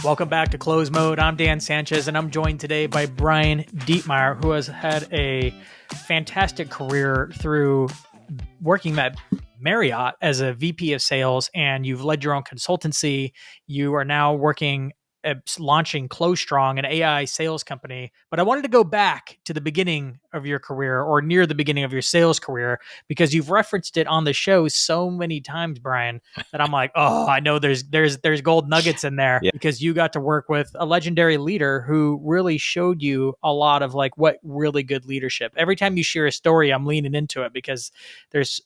Welcome back to Close Mode. I'm Dan Sanchez, and I'm joined today by Brian Dietmeyer, who has had a fantastic career through working at Marriott as a VP of sales, and you've led your own consultancy. You are now working at launching Close Strong, an AI sales company. But I wanted to go back to the beginning of your career, or near the beginning of your sales career, because you've referenced it on the show so many times, Brian, that I'm like, oh, I know there's gold nuggets in there. Yeah. Because you got to work with a legendary leader who really showed you a lot of like what really good leadership. Every time you share a story, I'm leaning into it because it's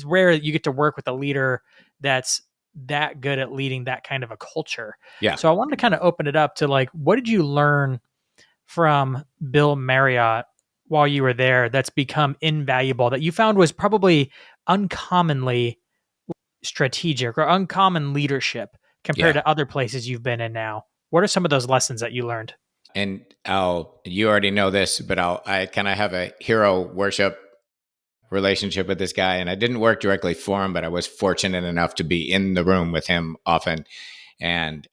rare that you get to work with a leader that's that good at leading that kind of a culture. Yeah. So I wanted to kind of open it up to like, what did you learn from Bill Marriott while you were there that's become invaluable, that you found was probably uncommonly strategic or uncommon leadership compared to other places you've been in now? What are some of those lessons that you learned? And you already know this, but I kind of have a hero worship relationship with this guy. And I didn't work directly for him, but I was fortunate enough to be in the room with him often. And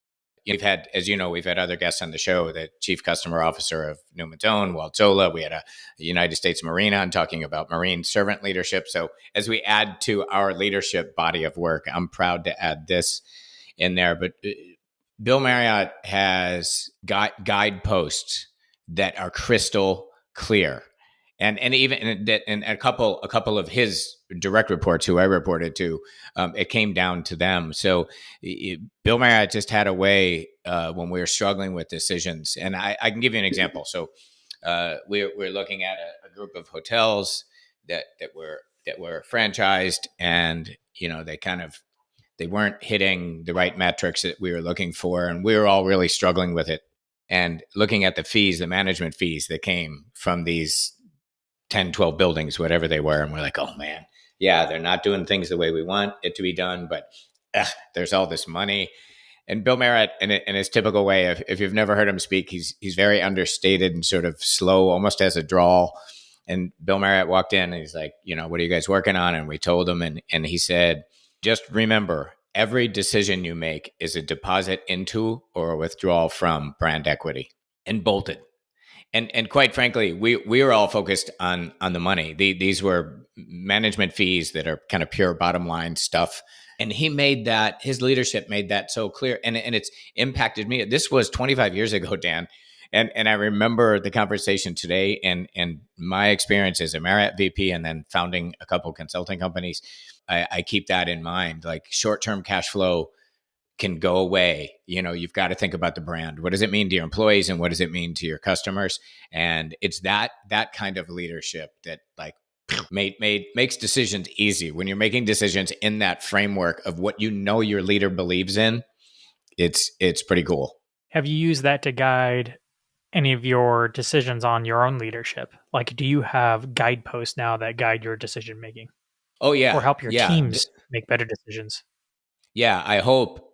we've had, as you know, we've had other guests on the show, the chief customer officer of Newman's Own, Walt Zola. We had a United States Marine on talking about Marine servant leadership. So as we add to our leadership body of work, I'm proud to add this in there. But Bill Marriott has guideposts that are crystal clear. And even in a couple of his direct reports, who I reported to, it came down to them. So Bill Marriott just had a way when we were struggling with decisions. And I can give you an example. So we're looking at a group of hotels that were franchised, and they weren't hitting the right metrics that we were looking for, and we were all really struggling with it. And looking at the fees, the management fees that came from these 10, 12 buildings, whatever they were. And we're like, oh man, yeah, they're not doing things the way we want it to be done, but there's all this money. And Bill Marriott, in his typical way, if you've never heard him speak, he's very understated and sort of slow, almost as a drawl. And Bill Marriott walked in and he's like, what are you guys working on? And we told him, and he said, just remember, every decision you make is a deposit into or a withdrawal from brand equity, and bolted. And quite frankly, we were all focused on the money. These were management fees that are kind of pure bottom line stuff. And his leadership made that so clear. And it's impacted me. This was 25 years ago, Dan. And I remember the conversation today, and my experience as a Marriott VP and then founding a couple consulting companies. I keep that in mind. Like, short-term cash flow can go away. You've got to think about the brand. What does it mean to your employees, and what does it mean to your customers? And it's that kind of leadership that makes decisions easy. When you're making decisions in that framework of what your leader believes in, it's pretty cool. Have you used that to guide any of your decisions on your own leadership? Like, do you have guideposts now that guide your decision making? Oh yeah. Or help your teams make better decisions? Yeah, I hope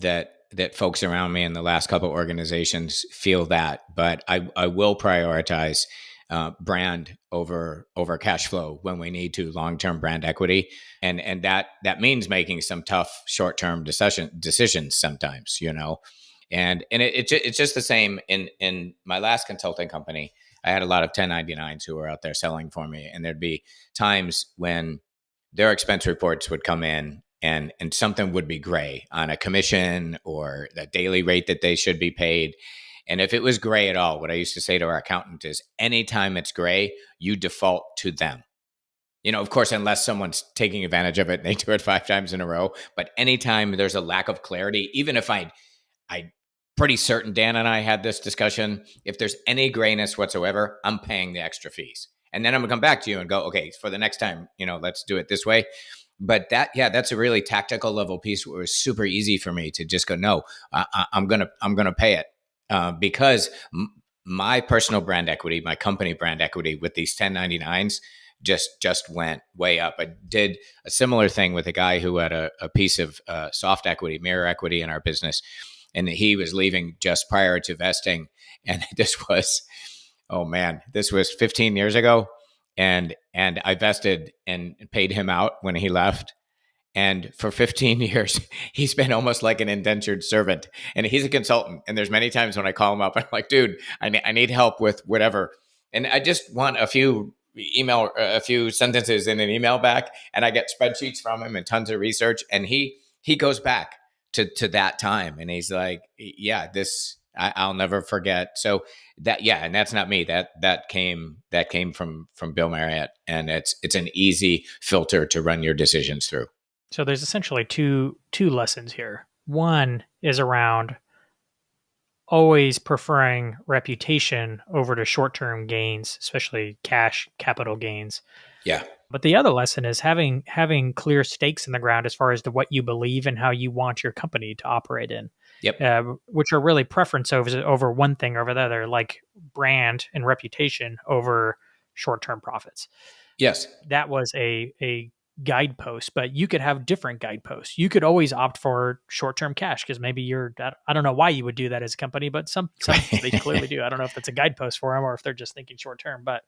that folks around me in the last couple of organizations feel that, but I will prioritize brand over cash flow when we need to, long-term brand equity, and that means making some tough short-term decisions sometimes, and it's just the same in my last consulting company. I had a lot of 1099s who were out there selling for me, and there'd be times when their expense reports would come in, and something would be gray on a commission or the daily rate that they should be paid. And if it was gray at all, what I used to say to our accountant is, anytime it's gray, you default to them. Of course, unless someone's taking advantage of it and they do it 5 times in a row. But anytime there's a lack of clarity, even if I pretty certain Dan and I had this discussion, if there's any grayness whatsoever, I'm paying the extra fees. And then I'm gonna come back to you and go, okay, for the next time, let's do it this way. But that's a really tactical level piece where it was super easy for me to just go, no, I'm gonna pay it because my personal brand equity, my company brand equity with these 1099s just went way up. I did a similar thing with a guy who had a piece of soft equity, mirror equity in our business, and he was leaving just prior to vesting. And this was 15 years ago. And I vested and paid him out when he left. And for 15 years, he's been almost like an indentured servant. And he's a consultant. And there's many times when I call him up, I'm like, dude, I need help with whatever. And I just want a few sentences in an email back. And I get spreadsheets from him and tons of research. And he goes back to that time. And he's like, yeah, I'll never forget. So and that's not me. That came from Bill Marriott. And it's an easy filter to run your decisions through. So there's essentially two lessons here. One is around always preferring reputation over to short-term gains, especially cash capital gains. Yeah. But the other lesson is having clear stakes in the ground as far as to what you believe and how you want your company to operate in. Yep. Which are really preference over one thing over the other, like brand and reputation over short-term profits. Yes. That was a guidepost, but you could have different guideposts. You could always opt for short-term cash because maybe I don't know why you would do that as a company, but some they clearly do. I don't know if that's a guidepost for them or if they're just thinking short-term, but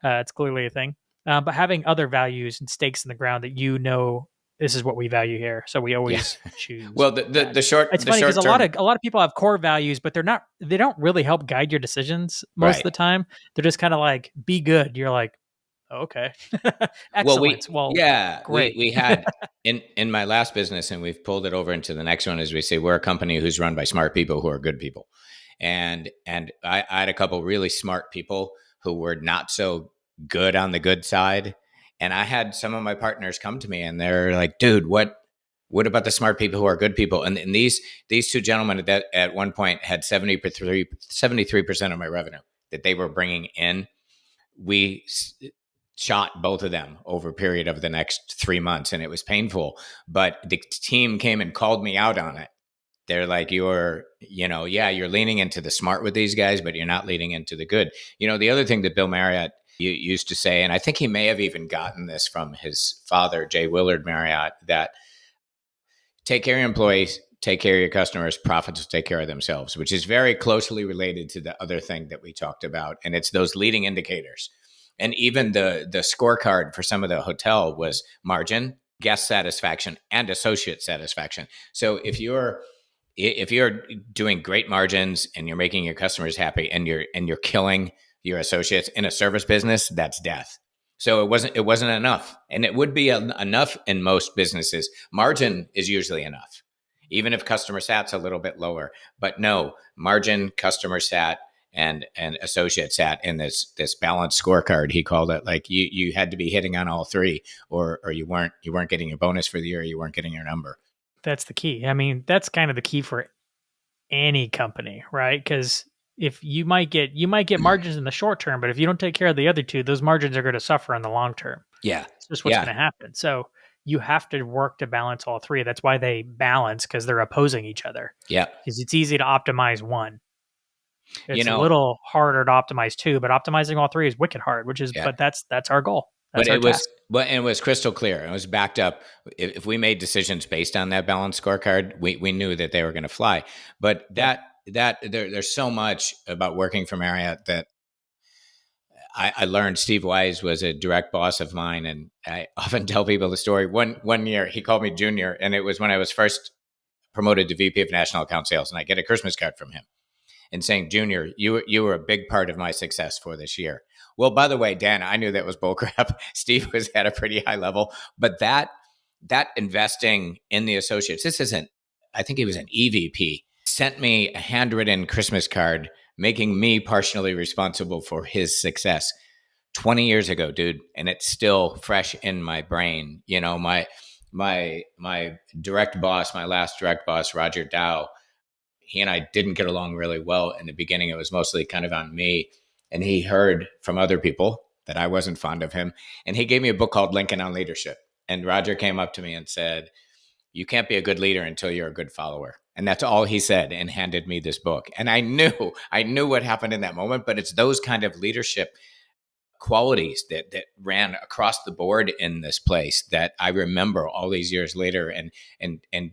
it's clearly a thing. But having other values and stakes in the ground that this is what we value here, so we always choose. Well, the short. It's the funny because short a lot of people have core values, but they don't really help guide your decisions most of the time. They're just kind of like, be good. You're like, oh, okay, excellent. Great. We had in my last business, and we've pulled it over into the next one. As we say, we're a company who's run by smart people who are good people, and I had a couple really smart people who were not so good on the good side. And I had some of my partners come to me and they're like, dude, what about the smart people who are good people? And these two gentlemen at one point had 73% of my revenue that they were bringing in. We shot both of them over a period of the next 3 months, and it was painful. But the team came and called me out on it. They're like, you're leaning into the smart with these guys, but you're not leaning into the good. The other thing that Bill Marriott used to say, and I think he may have even gotten this from his father, J. Willard Marriott, that take care of your employees, take care of your customers, profits will take care of themselves, which is very closely related to the other thing that we talked about. And it's those leading indicators. And even the scorecard for some of the hotel was margin, guest satisfaction, and associate satisfaction. So if you're doing great margins and you're making your customers happy and you're killing your associates in a service business, that's death. So it wasn't enough, and it would be enough in most businesses. Margin is usually enough, even if customer sat's a little bit lower. But no, margin, customer sat, and associate sat in this balanced scorecard. He called it, like you had to be hitting on all three, or you weren't getting your bonus for the year. You weren't getting your number. That's the key. I mean, that's kind of the key for any company, right? Because if you might get margins in the short term, but if you don't take care of the other two, those margins are going to suffer in the long term. Yeah, it's just what's going to happen. So you have to work to balance all three. That's why they balance, because they're opposing each other. Yeah, because it's easy to optimize one. It's a little harder to optimize two, but optimizing all three is wicked hard. But that's our goal. That's our task. It was crystal clear. It was backed up. If we made decisions based on that balanced scorecard, we knew that they were going to fly. But there's so much about working for Marriott that I learned. Steve Wise was a direct boss of mine, and I often tell people the story. One year he called me junior, and it was when I was first promoted to VP of National Account Sales, and I get a Christmas card from him and saying, "Junior, you were a big part of my success for this year." Well, by the way, Dan, I knew that was bullcrap. Steve was at a pretty high level, but that investing in the associates, I think he was an EVP, sent me a handwritten Christmas card, making me partially responsible for his success 20 years ago, dude. And it's still fresh in my brain. My direct boss, my last direct boss, Roger Dow, he and I didn't get along really well in the beginning. It was mostly kind of on me. And he heard from other people that I wasn't fond of him. And he gave me a book called Lincoln on Leadership. And Roger came up to me and said, "You can't be a good leader until you're a good follower." And that's all he said, and handed me this book. And I knew what happened in that moment, but it's those kind of leadership qualities that ran across the board in this place that I remember all these years later. And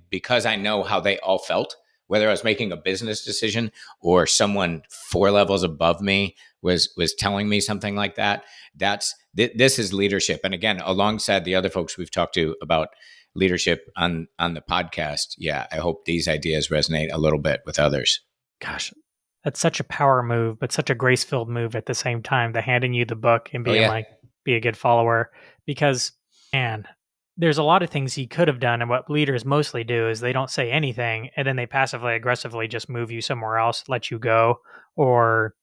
because I know how they all felt, whether I was making a business decision or someone 4 levels above me was telling me something like that, this is leadership. And again, alongside the other folks we've talked to about leadership on the podcast, yeah, I hope these ideas resonate a little bit with others. Gosh, that's such a power move, but such a grace-filled move at the same time. The handing you the book and Oh being yeah, like, be a good follower. Because, man, there's a lot of things he could have done. And what leaders mostly do is they don't say anything and then they passively aggressively just move you somewhere else, let you go, or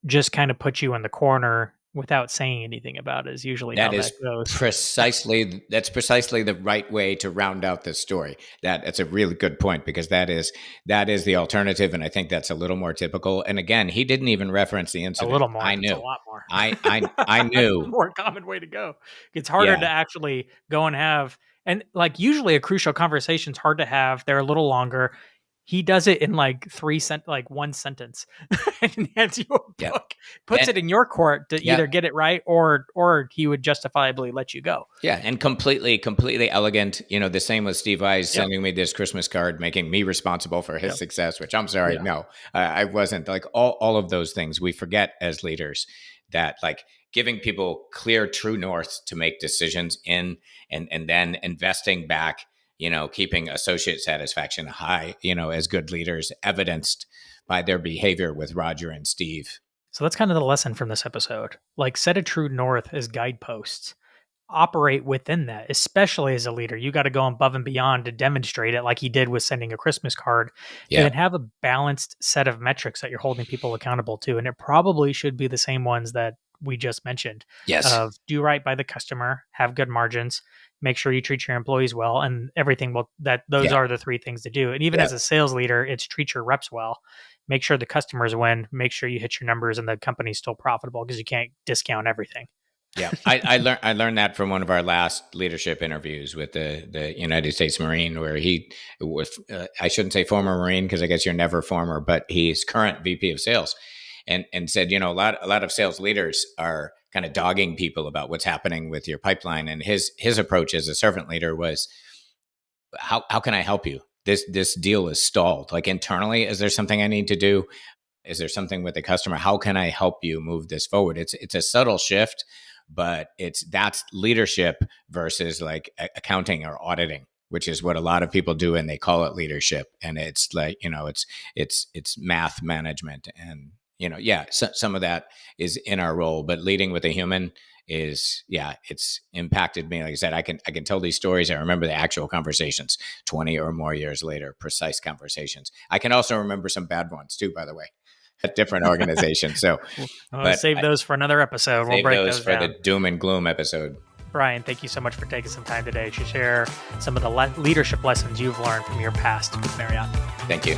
just kind of put you in the corner without saying anything about it, is usually how that is that goes. that's precisely the right way to round out this story. That's a really good point, because that is the alternative, and I think that's a little more typical. And again, he didn't even reference the A incident. little more. I That's a knew. lot more. I That's the knew. more common way to go. It's harder to Yeah. actually go and have, and like usually a crucial conversation's hard to have. They're a little longer. He does it in like like one sentence and hands you a Yeah. book, puts And it in your court to yeah. either get it right or he would justifiably let you go. Yeah, and completely elegant. The same with Steve Weiss Yep. sending me this Christmas card, making me responsible for his Yep. success. Which I'm sorry, Yeah. no, I wasn't. Like all of those things, we forget as leaders that like giving people clear, true north to make decisions in, and then investing back. Keeping associate satisfaction high. As good leaders, evidenced by their behavior with Roger and Steve. So that's kind of the lesson from this episode. Like set a true north as guideposts. Operate within that, especially as a leader. You got to go above and beyond to demonstrate it, like he did with sending a Christmas card, and Yeah. then have a balanced set of metrics that you're holding people accountable to. And it probably should be the same ones that we just mentioned Yes. of do right by the customer, have good margins, make sure you treat your employees well, and everything will that those Yeah. are the three things to do. And even Yeah. as a sales leader, it's treat your reps well, make sure the customers win, make sure you hit your numbers and the company's still profitable because you can't discount everything. Yeah, I learned that from one of our last leadership interviews with the United States Marine, where he was I shouldn't say former Marine, because I guess you're never former, but he's current VP of Sales, and said a lot of sales leaders are kind of dogging people about what's happening with your pipeline, and his approach as a servant leader was, how can I help you? This deal is stalled. Like internally, is there something I need to do? Is there something with the customer? How can I help you move this forward? It's a subtle shift, but that's leadership versus like accounting or auditing, which is what a lot of people do, and they call it leadership. And it's like it's math management, and yeah, some of that is in our role, but leading with a human is, yeah, it's impacted me. Like I said, I can tell these stories. I remember the actual conversations 20 or more years later, precise conversations. I can also remember some bad ones too, by the way, at different organizations. So, but Save those for another episode. We'll save break those those for the down. doom and gloom episode. Brian, thank you so much for taking some time today to share some of the leadership lessons you've learned from your past with Marriott. Thank you.